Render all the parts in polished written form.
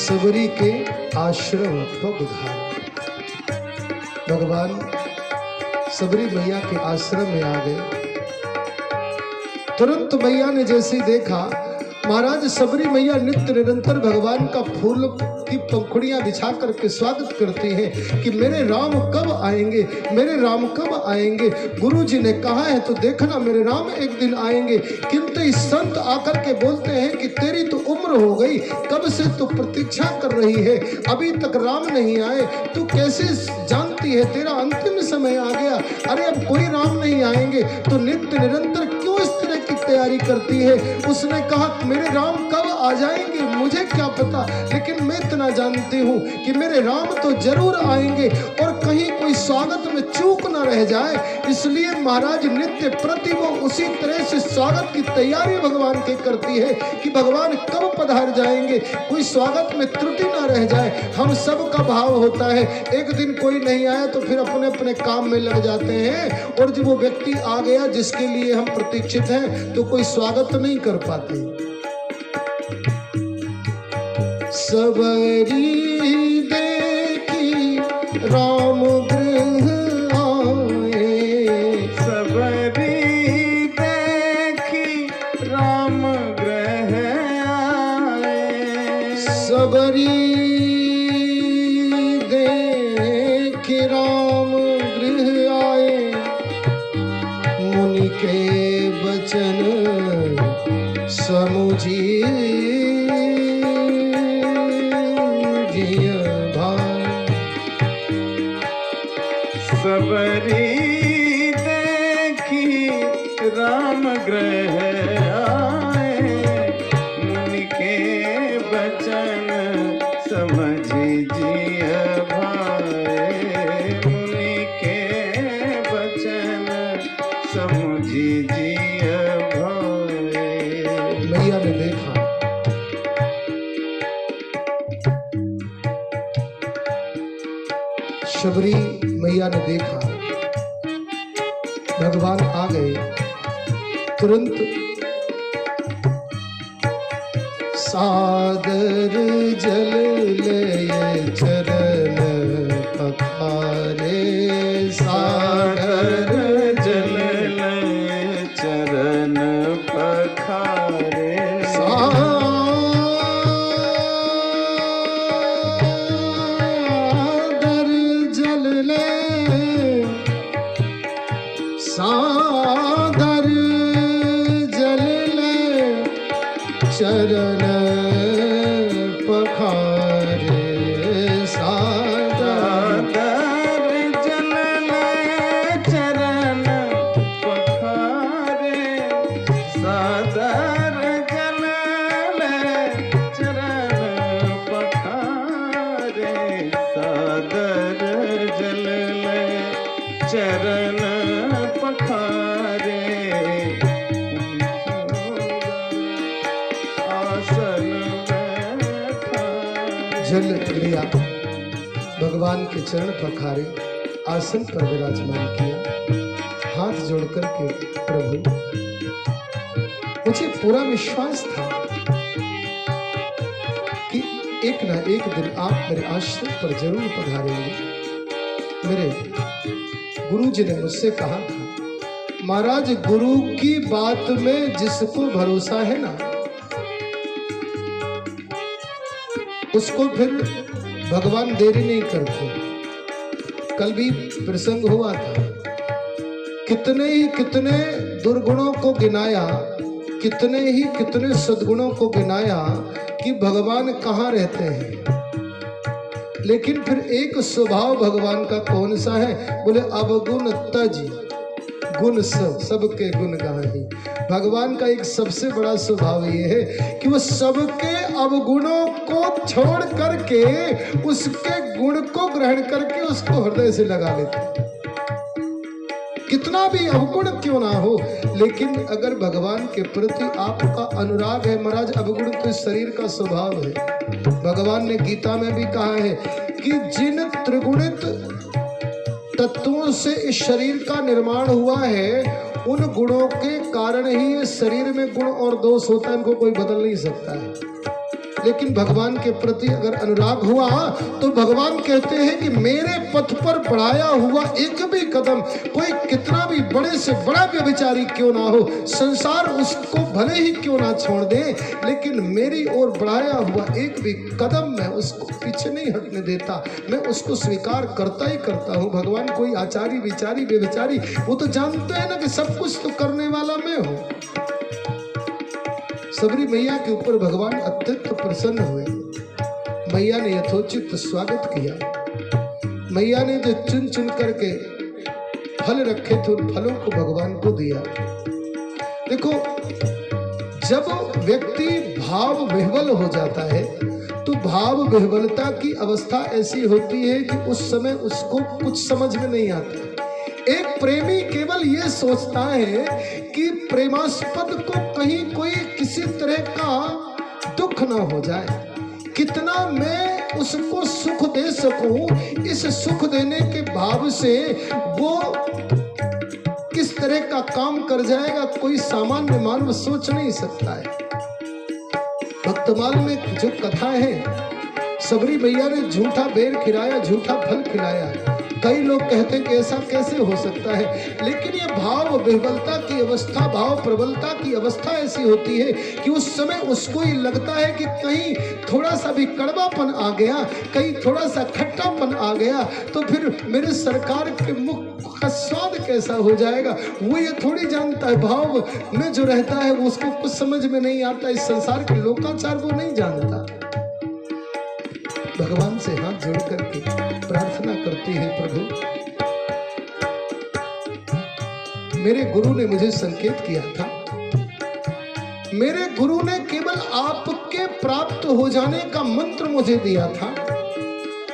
सबरी के आश्रम पगधार। भगवान सबरी मैया के आश्रम में आ गए। तुरंत मैया ने जैसे ही देखा, महाराज सबरी मैया नित्य निरंतर भगवान का फूल की पंखुड़ियां बिछा करके स्वागत करती हैं कि मेरे राम कब आएंगे, मेरे राम कब आएंगे। गुरु जी ने कहा है तो देखना मेरे राम एक दिन आएंगे। किंतु इस संत आकर के बोलते हैं कि तेरी तो उम्र हो गई, कब से तो प्रतीक्षा कर रही है, अभी तक राम नहीं आए, तू कैसे जानती है तेरा अंतिम समय आ गया। अरे अब कोई राम नहीं आएंगे तो नित्य निरंतर क्यों इस तरह की तैयारी करती है। उसने कहा मेरे राम कब आ जाएंगे मुझे क्या पता, लेकिन मैं इतना जानती हूँ कि मेरे राम तो जरूर आएंगे और कहीं कोई स्वागत में चूक ना रह जाए। इसलिए महाराज नित्य प्रति वो उसी तरह से स्वागत की तैयारी भगवान की करती है कि भगवान कब पधार जाएंगे, कोई स्वागत में त्रुटि ना रह जाए। हम सब का भाव होता है, एक दिन कोई नहीं आया तो फिर अपने अपने काम में लग जाते हैं, और जब वो व्यक्ति आ गया जिसके लिए हम प्रतीक्षित हैं तो कोई स्वागत नहीं कर पाते। सबरी देखी राम गृह आए, सबरी देखी राम गृह आए, सबरी देखी राम गृह आए, मुनि के वचन समुझी सबरी देखी राम गृह आए, मुनि के वचन समझी जिय भाए, मुनि के वचन समझी जिय भाए। मैया ने देखा, शबरी मैया ने देखा भगवान आ गए। तुरंत सादर जल ले चरण पखारे, सागर जल ले चरण पखारे, सादर जल ले चरण पखारे, सादर जल ले चरण पखारे, सादर जल ले चरण पखारे, सादर जल ले चरण पखारे, आसन बैठा। जल लिया, भगवान के चरण पखारे, आसन पर विराजमान किया, हाथ जोड़कर के प्रभु मुझे पूरा विश्वास था कि एक ना एक दिन आप मेरे आश्रम पर जरूर पधारेंगे। मेरे गुरु जी ने मुझसे कहा था, महाराज गुरु की बात में जिसको भरोसा है ना उसको फिर भगवान देरी नहीं करते। कल भी प्रसंग हुआ था, कितने ही कितने दुर्गुणों को गिनाया, कितने ही कितने सद्गुणों को गिनाया कि भगवान कहाँ रहते हैं, लेकिन फिर एक स्वभाव भगवान का कौन सा है, बोले अवगुण तज गुण सबके गुण गाही। भगवान का एक सबसे बड़ा स्वभाव ये है कि वो सबके अवगुणों को छोड़ करके उसके गुण को ग्रहण करके उसको हृदय से लगा लेते हैं। कितना भी अवगुण क्यों ना हो, लेकिन अगर भगवान के प्रति आपका अनुराग है, महाराज अवगुण तो इस शरीर का स्वभाव है। भगवान ने गीता में भी कहा है कि जिन त्रिगुणित तत्वों से इस शरीर का निर्माण हुआ है उन गुणों के कारण ही इस शरीर में गुण और दोष होता है, इनको कोई बदल नहीं सकता है। लेकिन भगवान के प्रति अगर अनुराग हुआ तो भगवान कहते हैं कि मेरे पथ पर बढ़ाया हुआ एक भी कदम, कोई कितना भी बड़े से बड़ा व्यभिचारी क्यों ना हो, संसार उसको भले ही क्यों ना छोड़ दे, लेकिन मेरी ओर बढ़ाया हुआ एक भी कदम मैं उसको पीछे नहीं हटने देता, मैं उसको स्वीकार करता ही करता हूँ। भगवान कोई आचारी विचारी व्यभिचारी, वो तो जानते हैं ना कि सब कुछ तो करने वाला मैं हूँ। सबरी मैया के ऊपर भगवान अत्यंत प्रसन्न हुए। मैया ने यथोचित स्वागत किया। मैया ने जो चुन चुन करके फल रखे थे उन फलों को भगवान को दिया। देखो, जब व्यक्ति भाव विह्वल हो जाता है तो भाव विह्वलता की अवस्था ऐसी होती है कि उस समय उसको कुछ समझ में नहीं आता। एक प्रेमी केवल ये सोचता है कि प्रेमास्पद को कहीं कोई किसी तरह का दुख ना हो जाए, कितना मैं उसको सुख दे सकूं, इस सुख देने के भाव से वो किस तरह का काम कर जाएगा कोई सामान्य मानव सोच नहीं सकता है। भक्तमाल में जो कथा है, सबरी मैया ने झूठा बेर खिलाया, झूठा फल खिलाया। कई लोग कहते हैं कि ऐसा कैसे हो सकता है, लेकिन ये भाव विह्वलता की अवस्था, भाव प्रबलता की अवस्था ऐसी होती है कि उस समय उसको ही लगता है कि कहीं थोड़ा सा भी कड़वापन आ गया, कहीं थोड़ा सा खट्टापन आ गया तो फिर मेरे सरकार के मुख का स्वाद कैसा हो जाएगा। वो ये थोड़ी जानता है, भाव में जो रहता है उसको कुछ समझ में नहीं आता, इस संसार के लोकाचार को नहीं जानता। भगवान से हाथ जोड़ करके प्रार्थना करती है, प्रभु मेरे गुरु ने मुझे संकेत किया था, मेरे गुरु ने केवल आपके प्राप्त हो जाने का मंत्र मुझे दिया था,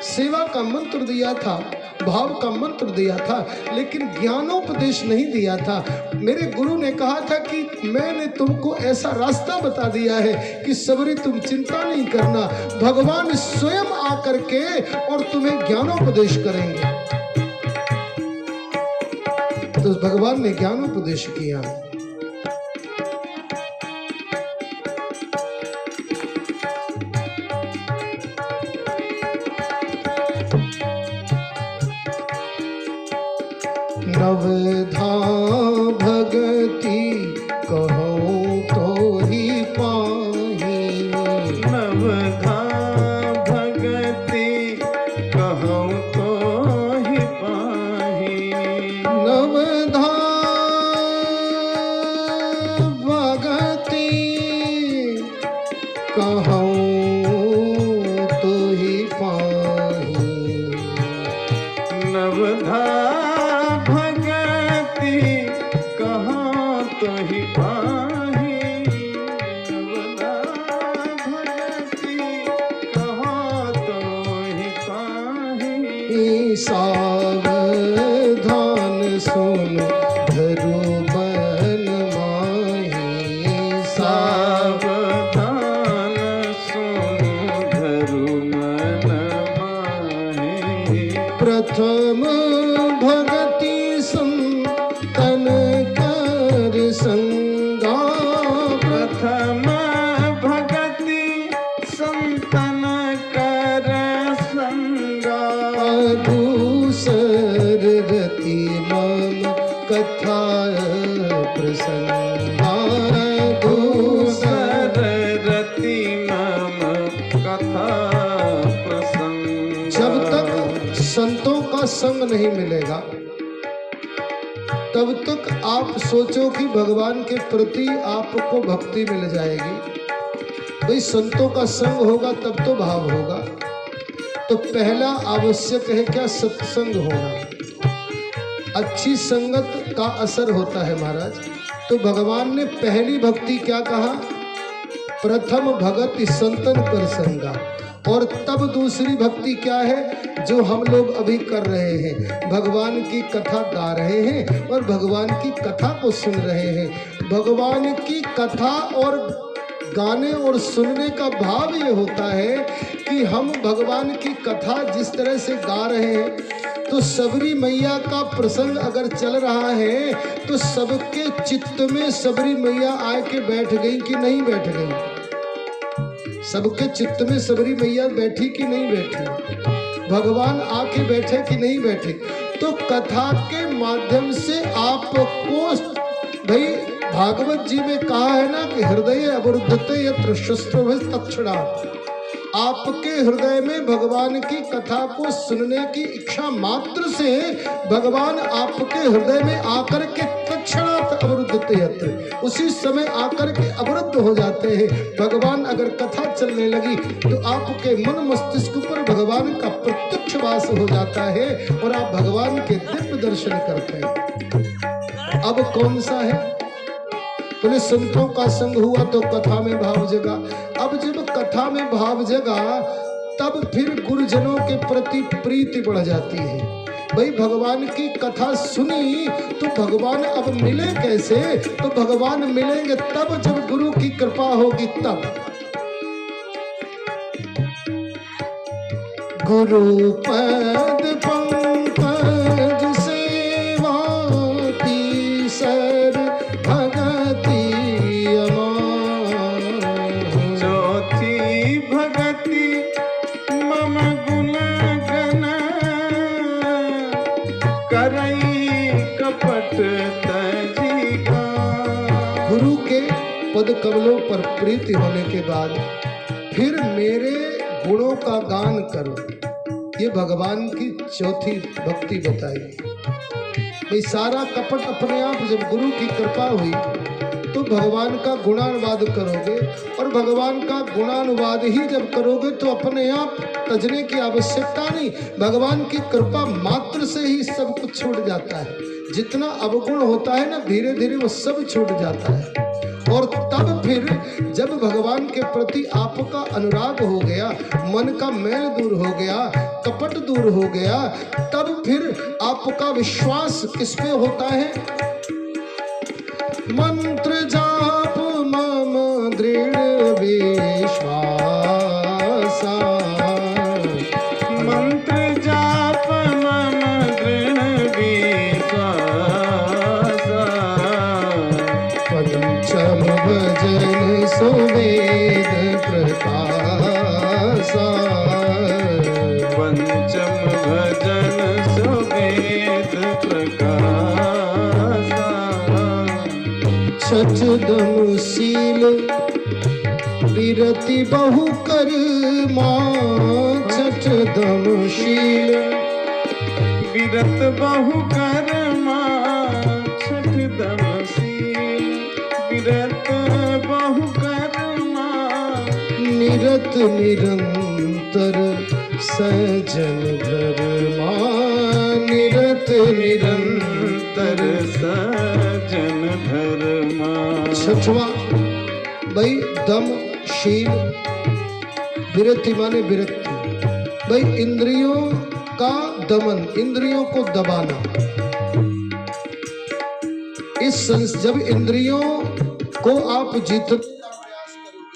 सेवा का मंत्र दिया था, भाव का मंत्र दिया था, लेकिन ज्ञानोपदेश नहीं दिया था। मेरे गुरु ने कहा था कि मैंने तुमको ऐसा रास्ता बता दिया है कि सबरी तुम चिंता नहीं करना, भगवान स्वयं आकर के और तुम्हें ज्ञानोपदेश करेंगे। तो भगवान ने ज्ञानोपदेश किया। नवधा भगति कहूँ तो ही पाही, नवधा भगति कहूँ तो ही पाही, नवधा भगति कहूँ तो ही पाही, नवधा तो ही पाही, नवधा भगति कहाँ तो ही पाही। सावधान सुनो धरो बन माही, सावधान सुनो धरो मन माही। प्रथम भगति संतन संगा, प्रथम भगति संतन कर संगा, दूसर रति मम कथा प्रसंगा, दूसर रति मम कथा प्रसंगा। जब तक संतों का संग नहीं मिलेगा तब तक आप सोचो कि भगवान के प्रति आपको भक्ति मिल जाएगी। भाई संतों का संग होगा तब तो भाव होगा। तो पहला आवश्यक है क्या? सत्संग होना। अच्छी संगत का असर होता है महाराज। तो भगवान ने पहली भक्ति क्या कहा? प्रथम भगति संतन कर संगा। और तब दूसरी भक्ति क्या है जो हम लोग अभी कर रहे हैं? भगवान की कथा गा रहे हैं और भगवान की कथा को सुन रहे हैं। भगवान की कथा और गाने और सुनने का भाव ये होता है कि हम भगवान की कथा जिस तरह से गा रहे हैं तो सबरी मैया का प्रसंग अगर चल रहा है तो सबके चित्त में सबरी मैया आके बैठ गई कि नहीं बैठ गई? सबके चित्त में सबरी मैया बैठी कि नहीं बैठी, भगवान आके बैठे कि नहीं बैठे। तो कथा के माध्यम से आपको, भाई भागवत जी में कहा है ना कि हृदय अवरुद्धते यत्र शस्त्रभि तत्क्षणात्, आपके हृदय में भगवान की कथा को सुनने की इच्छा मात्र से भगवान आपके हृदय में आकर के तत्क्षणात् अवरुद्धते यत्र, उसी समय आकर के अवरुद्ध हो जाते हैं। भगवान अगर कथा चलने लगी तो आपके मन मस्तिष्क पर भगवान का प्रत्यक्ष वास हो जाता है और आप भगवान के दिव्य दर्शन करते हैं। अब कौन सा है? बोले संतों का संग हुआ तो कथा में भाव जगा। अब जब कथा में भाव जगा तब फिर गुरुजनों के प्रति प्रीति बढ़ जाती है। भाई भगवान की कथा सुनी तो भगवान अब मिले कैसे? तो भगवान मिलेंगे तब जब गुरु की कृपा होगी तब। गुरु पद पंकज सेवा तीसर भगति अमान, चौथी भगति मम गुण गण करई कपट तजिगा। गुरु के पद कमलों पर प्रीति होने के बाद फिर मेरे गुणों का गान करो, ये भगवान की चौथी भक्ति बताई। ये सारा कपट अपने आप जब गुरु की कृपा हुई तो भगवान का गुणानुवाद करोगे, और भगवान का गुणानुवाद ही जब करोगे तो अपने आप तजने की आवश्यकता नहीं, भगवान की कृपा मात्र से ही सब कुछ छूट जाता है। जितना अवगुण होता है ना धीरे धीरे वो सब छूट जाता है। और तब फिर जब भगवान के प्रति आपका अनुराग हो गया, मन का मैल दूर हो गया, कपट दूर हो गया, तब फिर आपका विश्वास किस पे होता है? मंत्र जाप मम दृढ़ विश्वास, मंत्र जाप मम दृढ़ विश्वास, पंचम भजन सुवेद प्रकाशा, पंचम भजन सुवेद प्रकाशा, छठ दम शील विरति बहु कर्मा, छठ दम शील विरत बहु कर्मा, छठ दम शील विरत बहु कर्मा, निरत निरंतर सजन धर्मा, निरत निरंतर सजन धर्मा। छठवा भाई दम शील, विरति माने विरक्ति, भाई इंद्रियों का दमन, इंद्रियों को दबाना। जब इंद्रियों को आप जीतने का प्रयास करोगे